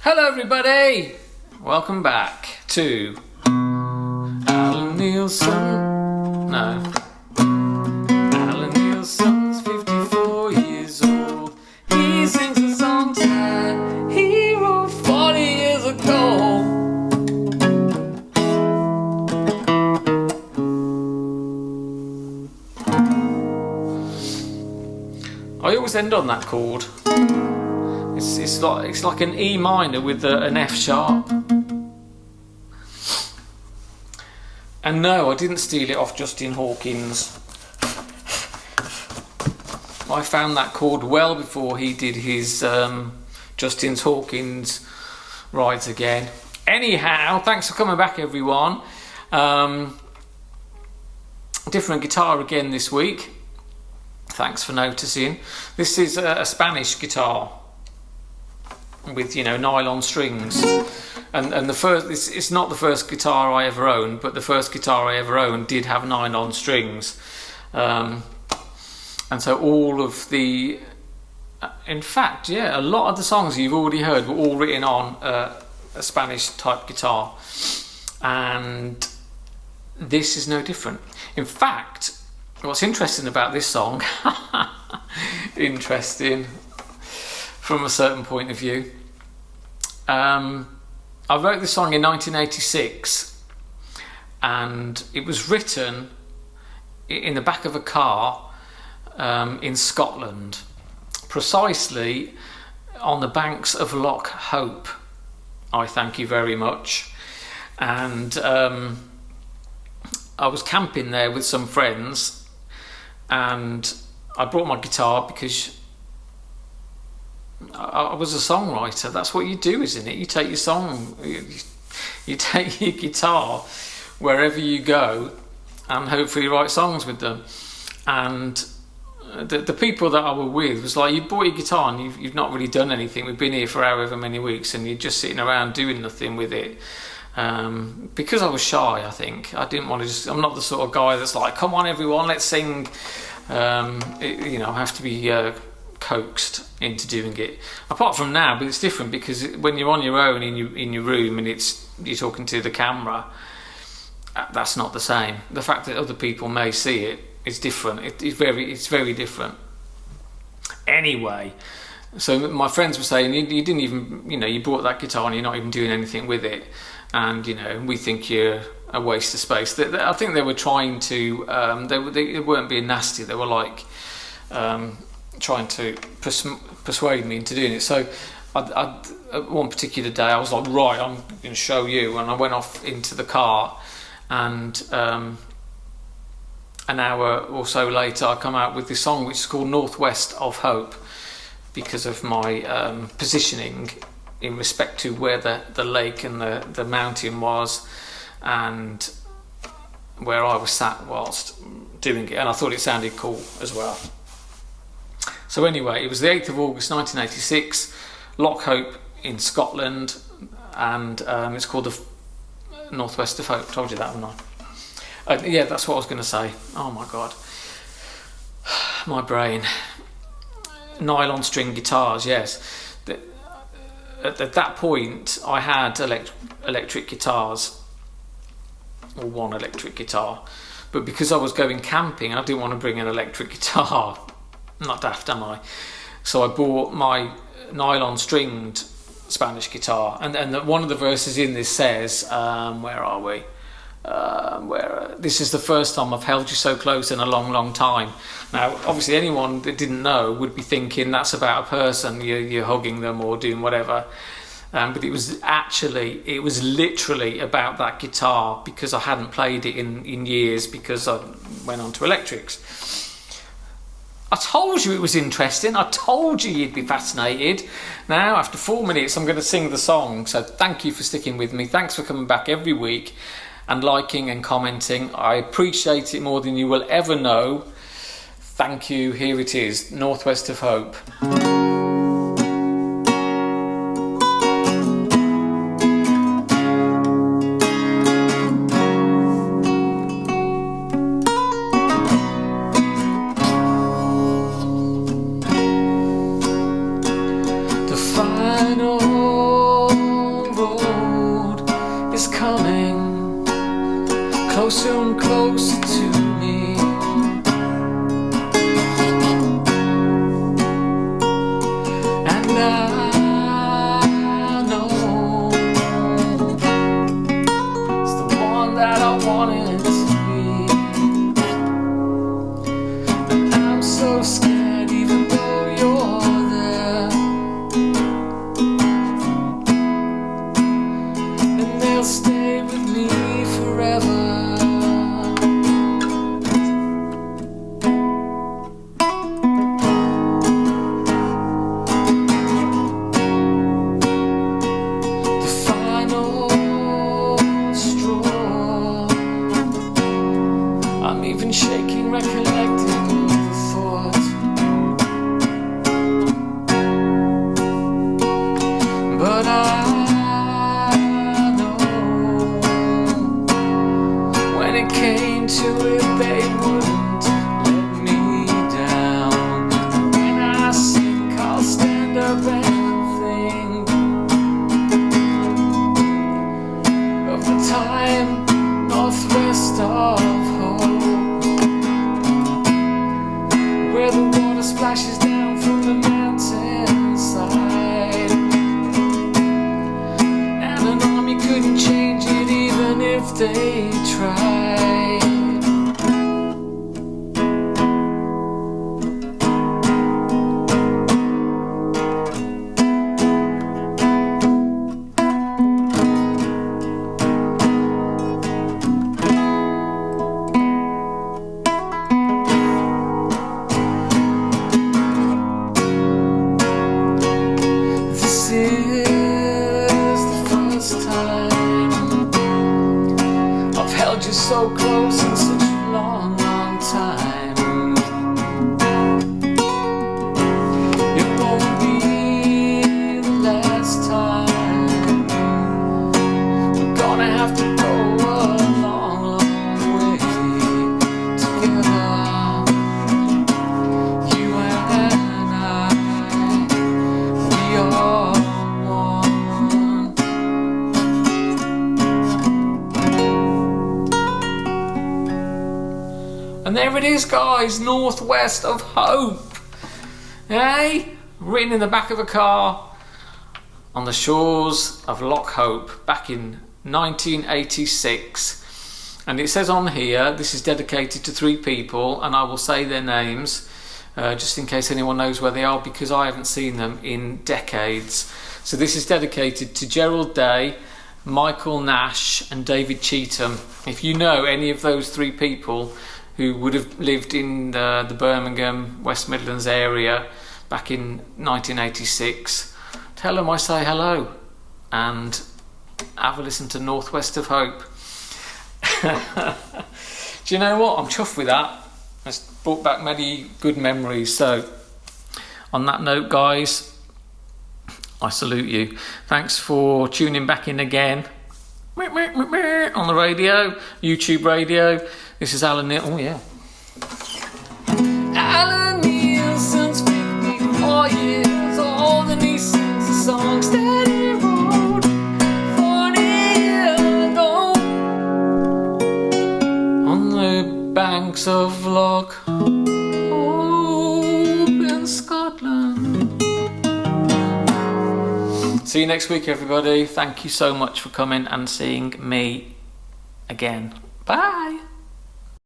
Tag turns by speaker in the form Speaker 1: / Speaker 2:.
Speaker 1: Hello everybody! Welcome back to Alan Neilson. No. Alan Neilson's 54 years old. He sings the songs that he wrote 40 years ago. I always end on that chord. It's like an E minor with an F sharp. And no, I didn't steal it off Justin Hawkins. I found that chord well before he did his Justin Hawkins Rides Again. Anyhow, thanks for coming back, everyone. Different guitar again this week. Thanks for noticing. This is a Spanish guitar with, nylon strings, and the first, it's not the first guitar I ever owned, but the first guitar I ever owned did have nylon strings, and so all of the, in fact, a lot of the songs you've already heard were all written on a Spanish type guitar, and this is no different. In fact, what's interesting about this song, interesting from a certain point of view, I wrote this song in 1986, and it was written in the back of a car in Scotland, precisely on the banks of Loch Hope. I thank you very much. And I was camping there with some friends, and I brought my guitar because I was a songwriter. That's what you do, isn't it? You take your song, you take your guitar wherever you go, and hopefully write songs with them. And the people that I were with was like, you bought your guitar and you've not really done anything. We've been here for however many weeks, and you're just sitting around doing nothing with it. Because I was shy, I think. I didn't want to I'm not the sort of guy that's like, come on everyone, let's sing. I have to be coaxed into doing it. Apart from now, but it's different because when you're on your own in your room and you're talking to the camera, that's not the same. The fact that other people may see it is different. It's very different. Anyway, so my friends were saying you didn't even, you bought that guitar and you're not even doing anything with it, and we think you're a waste of space. I think they were trying to they weren't being nasty. They were like trying to persuade me into doing it. So at one particular day I was like, right, I'm going to show you, and I went off into the car, and an hour or so later I come out with this song which is called Northwest of Hope, because of my positioning in respect to where the lake and the mountain was, and where I was sat whilst doing it, and I thought it sounded cool as well. So anyway, it was the 8th of August 1986, Loch Hope in Scotland, and it's called the Northwest of Hope. Told you that, haven't I? That's what I was going to say. Oh my God. My brain. Nylon string guitars, yes. At that point, I had electric guitars, or one electric guitar, but because I was going camping, I didn't want to bring an electric guitar. Not daft, am I? So I bought my nylon stringed Spanish guitar, and one of the verses in this says, where are we? This is the first time I've held you so close in a long, long time. Now, obviously, anyone that didn't know would be thinking that's about a person. You're hugging them or doing whatever. But it was literally about that guitar, because I hadn't played it in years, because I went on to electrics. I told you it was interesting. I told you you'd be fascinated. Now, after 4 minutes, I'm going to sing the song. So thank you for sticking with me. Thanks for coming back every week and liking and commenting. I appreciate it more than you will ever know. Thank you. Here it is, Northwest of Hope. The final I know it's the one that I wanted to be. And I'm so scared even though you're there. And they'll stay with me forever. I'm even shaking, recollecting the thought. But I know when it came to it, they wouldn't let me down. When I sink, I'll stand up and think of the time northwest of Hope, where the water splashes down from the mountainside, and an army couldn't change it even if they tried. Just so close in such a long, long time. It won't be the last time. We're gonna have to go a long, long way together. You and I, we are one. And there it is, guys, northwest of Hope. Hey, written in the back of a car on the shores of Loch Hope back in 1986. And it says on here, this is dedicated to 3 people, and I will say their names just in case anyone knows where they are, because I haven't seen them in decades. So this is dedicated to Gerald Day, Michael Nash and David Cheetham. If you know any of those 3 people who would have lived in the Birmingham, West Midlands area back in 1986, tell them I say hello and have a listen to Northwest of Hope. Do you know what? I'm chuffed with that. It's brought back many good memories. So on that note, guys, I salute you. Thanks for tuning back in again on the radio, YouTube radio. This is Alan Neilson. Oh yeah. Alan Neilson's 54 years old and he sings a song steady road 40 years ago on the banks of Loch Hope in Scotland. See you next week, everybody. Thank you so much for coming and seeing me again. Bye.